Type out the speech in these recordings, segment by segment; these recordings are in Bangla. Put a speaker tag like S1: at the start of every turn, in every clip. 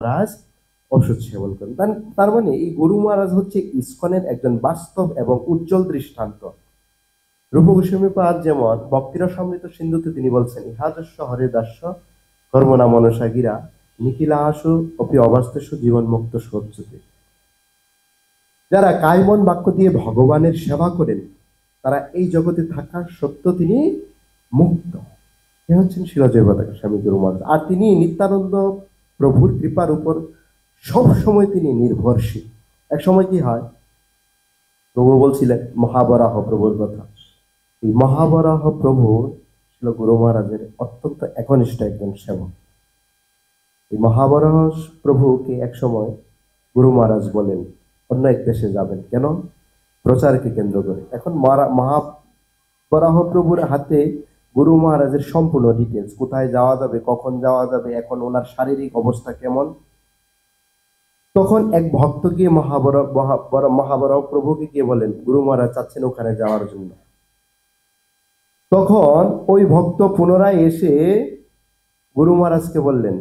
S1: মহারাজ ওষুধ সেবন করেন। তার মানে এই গুরু মহারাজ হচ্ছে ইসকনের একজন বাস্তব এবং উজ্জ্বল দৃষ্টান্ত। রূপ গোস্বামী পাদ যেমন ভক্তিরসামৃত সিন্ধুতে তিনি বলছেন, ইহাদস্য হরে দাস্য কর্মণা মনসা গিরা নিখিলাসু অপি অবাস্তেষু জীবন মুক্ত সজ্জতে। যারা কায়মন বাক্য দিয়ে ভগবানের সেবা করেন তারা এই জগতে থাকার সত্য তিনি মুক্ত। এ হচ্ছেন শিলাজয়বাদক স্বামী গুরু মহারাজ। আর তিনি নিত্যানন্দ প্রভুর কৃপার উপর সব সময় তিনি নির্ভরশীল। এক সময় কি হয়, প্রভু বলছিলেন মহাবরাহ প্রভুর কথা। এই মহাবরাহ প্রভু ছিল গুরু মহারাজের অত্যন্ত একনিষ্ঠ একজন সেবক। এই মহাবরাহ প্রভুকে এক সময় গুরু মহারাজ বলেন অন্য এক দেশে যাবেন, কেন? প্রচারকে কেন্দ্র করে। এখন মহাবরাহ প্রভুর হাতে গুরু মহারাজের সম্পূর্ণ ডিটেলস, কোথায় যাওয়া যাবে, কখন যাওয়া যাবে, এখন ওনার শারীরিক অবস্থা কেমন। তখন এক ভক্ত গিয়ে মহাবরাহ প্রভুকে গিয়ে বলেন গুরু মহারাজ চাচ্ছেন ওখানে যাওয়ার জন্য। তখন ওই ভক্ত পুনরায় এসে গুরু মহারাজকে বললেন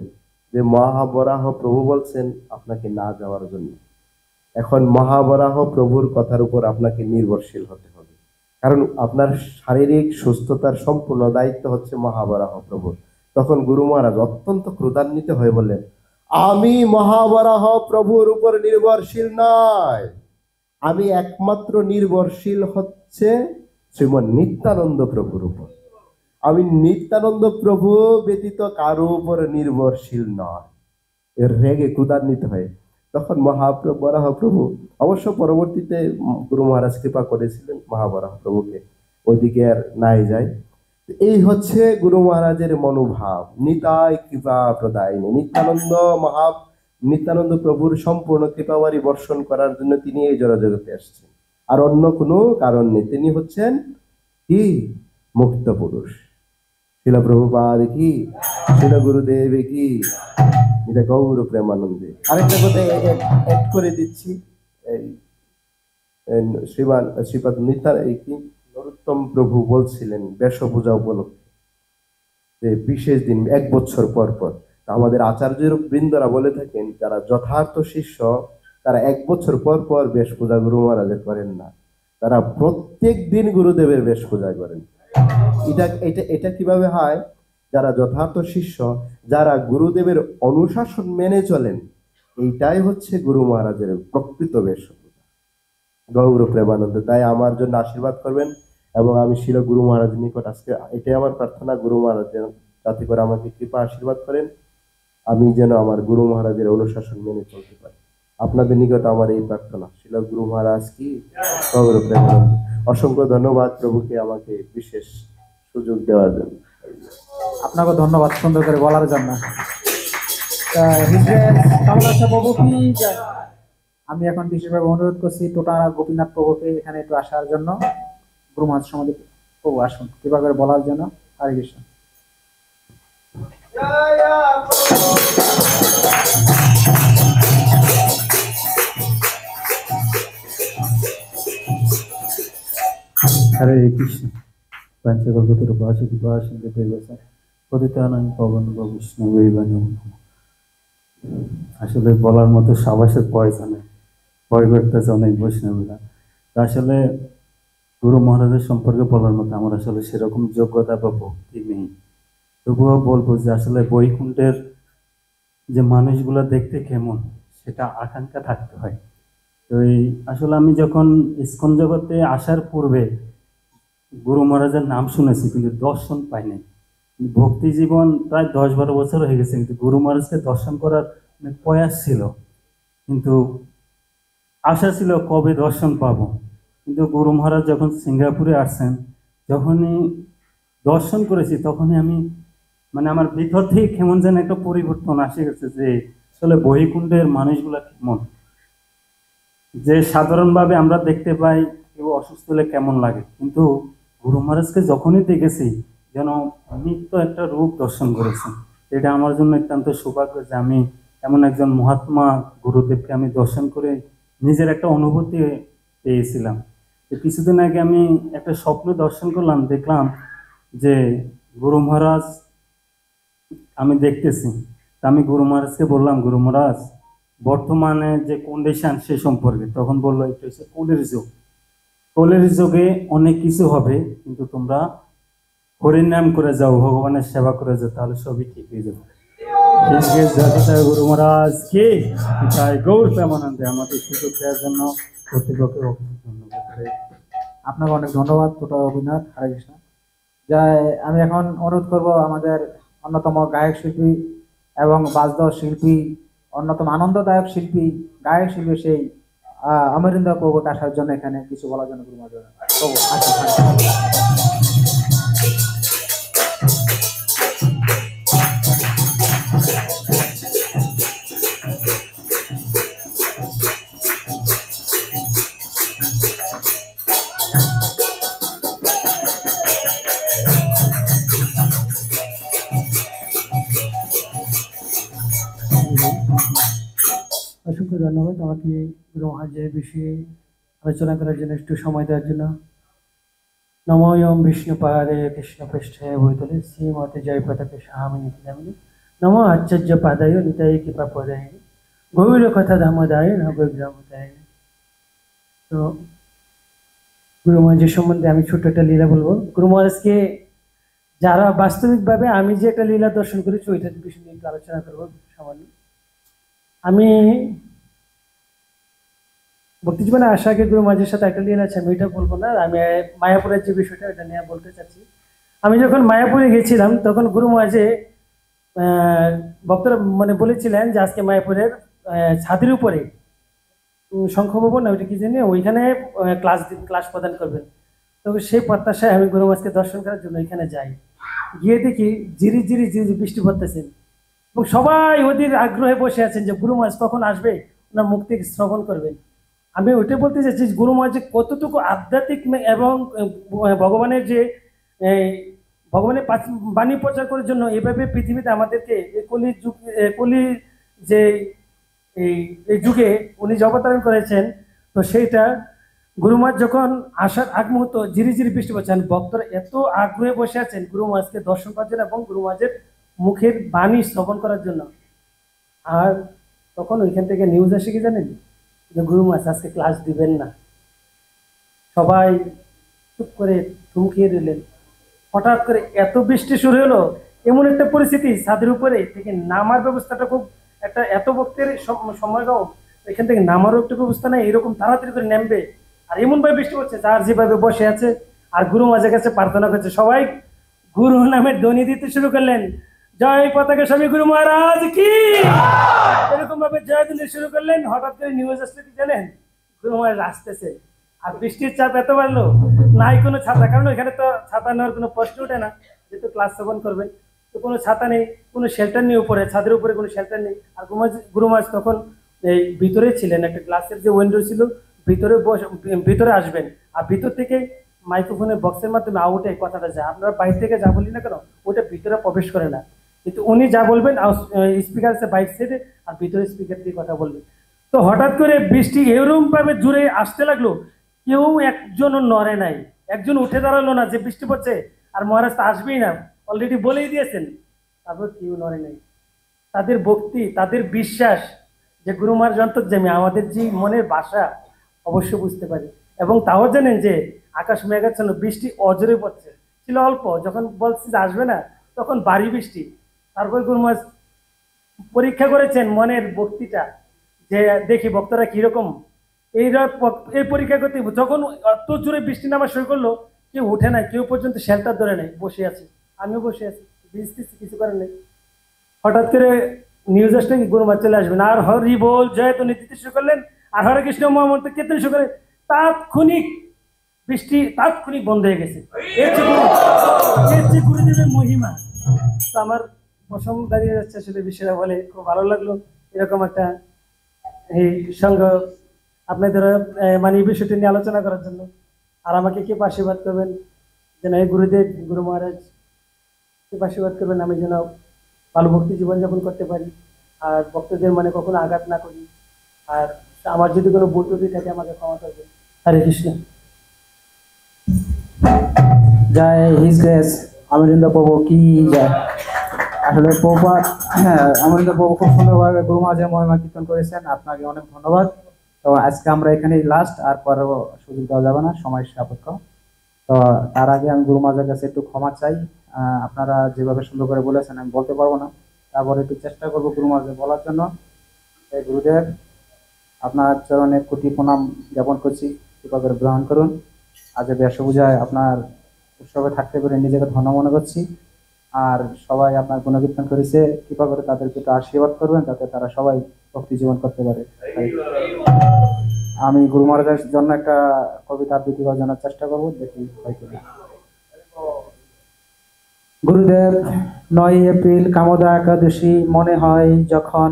S1: যে মহাবরাহ প্রভু বলছেন আপনাকে না যাওয়ার জন্য। এখন মহাবরাহ প্রভুর কথার উপর আপনাকে নির্ভরশীল হতে হবে, কারণ আপনার শারীরিক সুস্থতার সম্পূর্ণ দায়িত্ব হচ্ছে মহাবরাহ প্রভুর। তখন গুরু মহারাজ অত্যন্ত ক্রোধান্বিত হয়ে বললেন, আমি মহাবরাহ প্রভুর উপর নির্ভরশীল নয়, আমি একমাত্র নির্ভরশীল হচ্ছে শ্রীমন নিত্যানন্দ প্রভুর উপর। আমি নিত্যানন্দ প্রভু ব্যতীত কারো উপর নির্ভরশীল নয়। এর রেগে ক্রোধান্বিত হয়ে তখন মহাবরাহ প্রভু, অবশ্য পরবর্তীতে গুরু মহারাজ কৃপা করেছিলেন মহাবরাহ প্রভুকে ওইদিকে আর নাই যায়। এই হচ্ছে গুরু মহারাজের মনোভাব, নিতাই কৃপা প্রদায়িনী। নিত্যানন্দ প্রভুর সম্পূর্ণ কৃপাবারি বর্ষণ করার জন্য তিনি এই জড়জগতে আসছেন, আর অন্য কোনো কারণ নেই। তিনি হচ্ছেন কি মুক্ত পুরুষ। শিলা প্রভুপাদ কি, শিলা গুরুদেব কি, এটা গৌর প্রেমানন্দে। আরেকটা কথা অ্যাড করে দিচ্ছি, এই শ্রীপাদ নরোত্তম প্রভু বলছিলেন বেশপূজা উপলক্ষে যে বিশেষ দিন 1 বছর পর পর। আমাদের আচার্যের বৃন্দরা বলে থাকেন যারা যথার্থ শিষ্য তারা 1 বছর পর পর বেশ পূজা গুরু মহারাজের করেন না, তারা প্রত্যেক দিন গুরুদেবের বেশ পূজা করেন। এটা কিভাবে হয়? যারা যথার্থ শিষ্য, যারা গুরুদেবের অনুশাসন মেনে চলেন, এইটাই হচ্ছে গুরু মহারাজের প্রকৃত বেশ পূজা। গৌর প্রেমানন্দ। তাই আমার জন্য আশীর্বাদ করবেন, এবং আমি শিল গুরু মহারাজের নিকট আজকে এটাই আমার প্রার্থনা, গুরু মহারাজ যেন যাতে করে আমাকে কৃপা আশীর্বাদ করেন, আমি যেন আমার গুরু মহারাজের অনুশাসন মেনে চলতে পারি। আপনাদের নিকট আমার এই প্রার্থনা। শিল গুরু মহারাজ কি, গৌর প্রেমানন্দ। অসংখ্য ধন্যবাদ প্রভুকে আমাকে বিশেষ সুযোগ দেওয়ার জন্য।
S2: আপনাকে ধন্যবাদ সুন্দর করে বলার জন্য। আমি এখন বিশেষভাবে অনুরোধ করছি টোটারা গোপীনাথ প্রভুকে এখানে একটু আসার জন্য। গুরু মহারাজ সমাধি প্রভু আসুন কৃপা করে বলার জন্য। হরে কৃষ্ণ।
S3: হরে কৃষ্ণ। পঞ্চকল্পতরু ভাষিত ভাষন্তে দেবতা পতিতানাং পবন বৈষ্ণবৈবান। আসলে বলার মতো সাবাসের পয়সা নেই, ভয় করতেছে অনেক বৈষ্ণবীরা। আসলে গুরু মহারাজের সম্পর্কে বলার মতো আমার আসলে সেরকম যোগ্যতা বা ভক্তি নেই। তবুও বলবো যে আসলে বৈকুণ্ঠের যে মানুষগুলো দেখতে কেমন সেটা আকাঙ্ক্ষা থাকতে হয়। তো এই আসলে আমি যখন ইস্কন জগতে আসার পূর্বে গুরু মহারাজের নাম শুনেছি, কিন্তু দর্শন পাইনি। ভক্তি জীবন প্রায় 10-12 বছর হয়ে গেছে, কিন্তু গুরু মহারাজকে দর্শন করার অনেক প্রয়াস ছিল, কিন্তু আশা ছিল কবে দর্শন পাবো। কিন্তু গুরু মহারাজ যখন সিঙ্গাপুরে আসছেন, যখনই দর্শন করেছি তখনই আমি আমার ভিতর থেকে কেমন যেন একটা পরিবর্তন আসে গেছে, যে আসলে বৈকুণ্ঠের মানুষগুলা কেমন, যে সাধারণভাবে আমরা দেখতে পাই কেউ অসুস্থ হলে কেমন লাগে, কিন্তু গুরু মহারাজকে যখনই দেখেছি যেন নিত্য একটা রূপ দর্শন করেছি। এটা আমার জন্য অত্যন্ত সৌভাগ্য যে আমি এমন একজন মহাত্মা গুরুদেবকে আমি দর্শন করে নিজের একটা অনুভূতি পেয়েছিলাম। কিছুদিন আগে আমি একটা স্বপ্ন দর্শন করলাম, দেখলাম যে গুরু মহারাজ আমি দেখতেছি তা আমি গুরু মহারাজকে বললাম, গুরু মহারাজ বর্তমানে যে কন্ডিশন সে সম্পর্কে, তখন বললো এটা হচ্ছে কলির যুগ, কলির যুগে অনেক কিছু হবে, কিন্তু তোমরা হরির নাম করে যাও, ভগবানের সেবা করে যাও, তাহলে সবই ঠিক হয়ে যাবে। গুরু মহারাজ কে তাই গৌর প্রেমানন্দে আমাদের সুযোগ দেওয়ার জন্য কর্তৃপক্ষকে ধন্যবাদ।
S2: আপনাকে অনেক ধন্যবাদ টোটা অভিনাথ। হরে কৃষ্ণ। যাই, আমি এখন অনুরোধ করব আমাদের অন্যতম গায়ক শিল্পী এবং বাজদর শিল্পী, অন্যতম আনন্দদায়ক শিল্পী, গায়ক শিল্পী সেই অমরিন্দ্র প্রভুকে আসার জন্য, এখানে কিছু বলার জন্য প্রভু আসুন।
S4: অসংখ্য ধন্যবাদ আমাকে গুরু মহারাজের বিষয়ে আলোচনা করার জন্য একটু সময় দেওয়ার জন্য। নমোয়ম বিষ্ণু পাদে কৃষ্ণ পৃষ্ঠে বৈতলে শ্রীমতে জয় পতাকে স্বামী নামিনী নম আচার্য পাদায় নিতাই কৃপা পদায় গৌর কথা ধামদায় নবগ্রামদায়। তো গুরু মহারাজের সম্বন্ধে আমি ছোট্ট একটা লীলা বলবো। গুরু মহারাজকে যারা বাস্তবিকভাবে আমি যে একটা লীলা দর্শন করেছি ওইটার বিষয় নিয়ে একটু আলোচনা করবো সামান্য। আমি ভক্তি জীবনে আসার আগে গুরু মহারাজের সাথে একটা লীলা আছে, আমি ওইটা বলবো না, আমি মায়াপুরের যে বিষয়টা ওইটা নিয়ে বলতে চাচ্ছি। আমি যখন মায়াপুরে গেছিলাম তখন গুরু মহারাজে ভক্তরা মানে বলেছিলেন যে আজকে মায়াপুরের ছাদের উপরে শঙ্খ ভবন না ওইটা কি জানি ওইখানে ক্লাস প্রদান করবেন। তো সেই প্রত্যাশায় আমি গুরু মহারাজকে দর্শন করার জন্য ওইখানে যাই। গিয়ে দেখি জিরি জিরি জিরি বৃষ্টি পড়তেছেন এবং সবাই ওদের আগ্রহে বসে আছেন যে গুরু মহারাজ কখন আসবে, ওনার মুখ থেকে শ্রবণ করবেন। আমি ওইটাই বলতে চাইছি গুরু মহারাজ যে কতটুকু আধ্যাত্মিক এবং ভগবানের যে ভগবানের বাণী প্রচার করার জন্য এভাবে পৃথিবীতে আমাদেরকে কলি যে এই যুগে উনি যে অবতরণ করেছেন। তো সেইটা গুরু মহারাজ যখন আসার আগ মুহূর্ত ঝিরি ঝিরি বৃষ্টি পড়ছেন, ভক্তরা এত আগ্রহে বসে আছেন গুরু মহারাজকে দর্শন করার জন্য এবং গুরু মহারাজের মুখের বাণী শ্রবণ করার জন্য। আর তখন ওইখান থেকে নিউজ আসে কি জানেন যে গুরু মহারাজ আজকে ক্লাস দিবেন না। সবাই চুপ করে থমকিয়ে দিলেন। হঠাৎ করে এত বৃষ্টি শুরু হলো, এমন একটা পরিস্থিতি ছাদের উপরে থেকে নামার ব্যবস্থাটা খুব একটা এত ভক্তের সময় কম, এখান থেকে নামারও একটা ব্যবস্থা নেই, এরকম তাড়াতাড়ি করে নামবে আর এমন ভাবে বৃষ্টি পড়ছে যার যেভাবে বসে আছে আর গুরু মহারাজের কাছে প্রার্থনা করছে। সবাই গুরু নামের ধ্বনি দিতে শুরু করলেন, জয় পতাকা স্বামী গুরু মহারাজ কি, এরকম ভাবে জয় দিতে শুরু করলেন। হঠাৎ করে নিউজ আসলে কি জানেন গুরু মহারাজ আসতেছে। আর বৃষ্টির চাপ এত বাড়লো, নাই কোনো ছাতা, কারণ এখানে তো ছাতা নেওয়ার কোনো প্রশ্ন ওঠে না, যেহেতু ক্লাস শ্রবণ করবেন। তো কোনো ছাতা নেই, কোনো শেল্টার নেই, উপরে ছাদের উপরে কোনো শেল্টার নেই। আর গুরু মহারাজ তখন এই ভিতরে ছিলেন, একটা গ্লাসের যে উইন্ডো ছিল ভিতরে আসবেন, আর ভিতর থেকে মাইক্রোফোনের বক্সের মাধ্যমে আউটে কথাটা যায়। আপনারা বাইরে থেকে যা বলি না কেন ওটা ভিতরে প্রবেশ করে না, কিন্তু উনি যা বলবেন স্পিকার সে বাইক সেটে আর ভিতরে স্পিকার দিয়ে কথা বলবেন। তো হঠাৎ করে বৃষ্টি এরকম ভাবে জুড়ে আসতে লাগলো, কেউ একজনও নড়ে নাই, একজন উঠে দাঁড়ালো না যে বৃষ্টি পড়ছে আর মহারাজ তো আসবেই না, অলরেডি বলেই দিয়েছেন। তারপর কেউ নড়ে নাই। তাদের ভক্তি, তাদের বিশ্বাস যে গুরু মহারাজ অন্তর্যামী, আমাদের যে মনের ভাষা অবশ্য বুঝতে পারি। এবং তাও জানেন যে আকাশ মেঘাচ্ছন্ন, বৃষ্টি অজরে পড়ছে, ছিল অল্প, যখন বলছে যে আসবে না তখন ভারী বৃষ্টি। তারপর গুরু মহারাজ পরীক্ষা করেছেন মনের ভক্তিটা, যে দেখি ভক্তরা কিরকম। এই পরীক্ষা করতে যখন অত জোরে বৃষ্টি নামা শুরু করলো, কেউ উঠে নাই, কেউ পর্যন্ত শেল্টার ধরে নাই, বসে আছে। আমিও বসে আছি, বৃষ্টি কিছু করেন নাই। হঠাৎ করে নিউজ আসলে গুরু মহারাজ চলে আসবেন আর হরি বল জয় তো দিতে শুরু করলেন, আর হরে কৃষ্ণ মহামন্ত্র কীর্তন শুরু করে তাৎক্ষণিক বৃষ্টি তাৎক্ষণিক বন্ধ হয়ে গেছে। এর যে গুরুদেবের মহিমা। তো আমার প্রসঙ্গ দাঁড়িয়ে যাচ্ছে আসলে বিষয়টা বলে খুব ভালো লাগলো, এরকম একটা এই সঙ্গ আপনাদের মানে এই বিষয়টি নিয়ে আলোচনা করার জন্য। আর আমাকে কে আশীর্বাদ করবেন যেন এই গুরুদেব গুরু মহারাজ কে আশীর্বাদ করবেন আমি যেন ভালো ভক্তি জীবনযাপন করতে পারি আর ভক্তদের মানে কখনো আঘাত না করি। আর আমার যদি কোনো ভুল ত্রুটি থাকে আমাকে ক্ষমা করবেন। হরে কৃষ্ণ।
S2: জয় হিজ গ্রেস অমরিন্দ্র প্রভু কি জয়। আসলে প্রভুপাদ, আমাদের প্রভু খুব সুন্দরভাবে গুরু মহারাজের মহিমা কীর্তন করেছেন, আপনাকে অনেক ধন্যবাদ। তো আজকে আমরা এখানেই লাস্ট, আর পরেও সুযোগ দেওয়া যাবে না, সময় সাপেক্ষ। তো তার আগে আমি গুরু মহারাজের কাছে একটু ক্ষমা চাই। আপনারা যেভাবে সুন্দর করে বলেছেন আমি বলতে পারবো না, তারপরে একটু চেষ্টা করবো গুরু মহারাজের বলার জন্য। এই গুরুদেব, আপনার চরণে কোটি প্রণাম জ্ঞাপন করছি, কৃপা করে গ্রহণ করুন। আজ ব্যাসপূজায় আপনার উৎসবে থাকতে পেরে নিজেকে ধন্য মনে করছি। আর সবাই আপনার গুণকীর্তন করেছে, কৃপা করে তাদেরকে একটু আশীর্বাদ করবেন যাতে তারা সবাই ভক্তি জীবন করতে পারে। আমি গুরু মহারাজের জন্য একটা কবিতা আবৃত্তি করার জন্য চেষ্টা করবো, দেখি হয় কিনা। গুরুদেব, 9 এপ্রিল কামদা একাদশী মনে হয় যখন,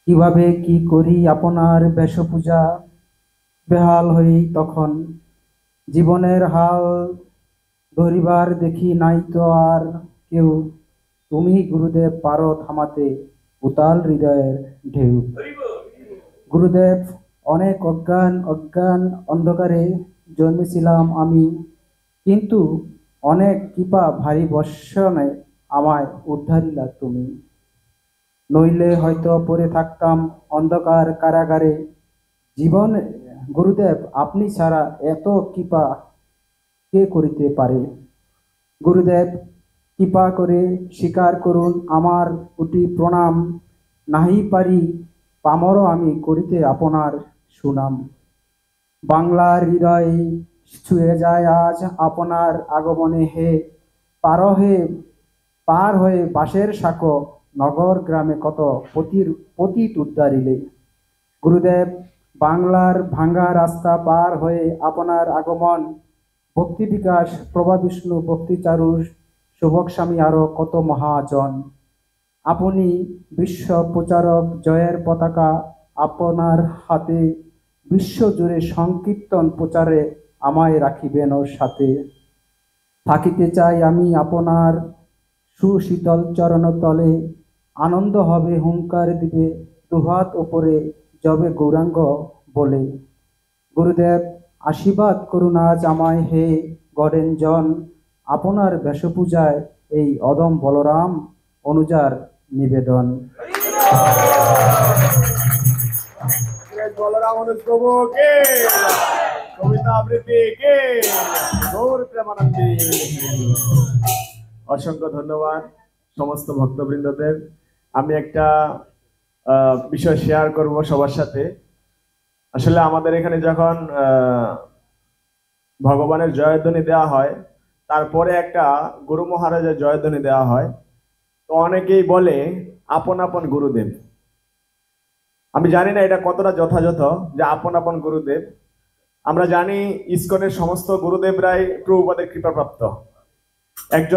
S2: কিভাবে কি করি আপনার বেশপূজা, বেহাল হই তখন। জীবনের হাল ধরিবার দেখি নাই তো আর কেউ, তুমি গুরুদেব পারো থামাতে উতাল হৃদয়ের ঢেউ। গুরুদেব, অনেক অজ্ঞান অন্ধকারে জন্মেছিলাম আমি, কিন্তু অনেক কৃপা ভারী বর্ষণে আমায় উদ্ধারিলা তুমি। নইলে হয়তো পড়ে থাকতাম অন্ধকার কারাগারে। জীবন গুরুদেব, আপনি ছাড়া এত কৃপা কে করিতে পারে? গুরুদেব, কৃপা করে স্বীকার করুন আমার কোটি প্রণাম, নাহি পারি পামর আমি করিতে আপনার সুনাম। বাংলার হৃদয় ছুঁয়ে যায় আজ আপনার আগমনে হে, পার হয়ে বাঁশের সাঁকো নগর গ্রামে কত পতিত উদ্ধারিলে। গুরুদেব, বাংলার ভাঙ্গা রাস্তা পার হয়ে আপনার আগমন, ভক্তি বিকাশ প্রভা বিষ্ণু ভক্তিচারু শুভক স্বামী আরো কত মহাজন। আপনি বিশ্ব প্রচারক জয়ের পতাকা আপনার হাতে, বিশ্ব জুড়ে সংকীর্তন প্রচারে আমায় রাখিবেন ওর সাথে। থাকিতে চাই আমি আপনার সুশীতল চরণ তলে, আনন্দ হবে হুঙ্কার দিবে দুহাত ওপরে যবে গৌরাঙ্গ বলে। গুরুদেব, আশীর্বাদ করুন আজ আমায় হে গণেশজন, আপনার বেশপূজায় এই অদম বলরাম অনুজার নিবেদন।
S5: বলরাম অনুজ প্রভু কে, কবিতা আবৃত্তি কে, গৌর প্রেমানন্দে। অসংখ্য ধন্যবাদ সমস্ত ভক্তবৃন্দদের। আমি একটা বিষয় শেয়ার করব সবার সাথে। আসলে আমাদের এখানে যখন ভগবানের জয়ধ্বনি দেওয়া হয়, তারপরে একটা গুরু মহারাজের জয়ধ্বনি দেওয়া হয়, তো অনেকেই বলে আপন আপন গুরুদেব। আমি জানি না এটা কতটা যথাযথ যে আপন আপন গুরুদেব। আমরা জানি ইসকনের সমস্ত গুরুদেবরাই প্রভুপাদের কৃপাপ্রাপ্ত। একজন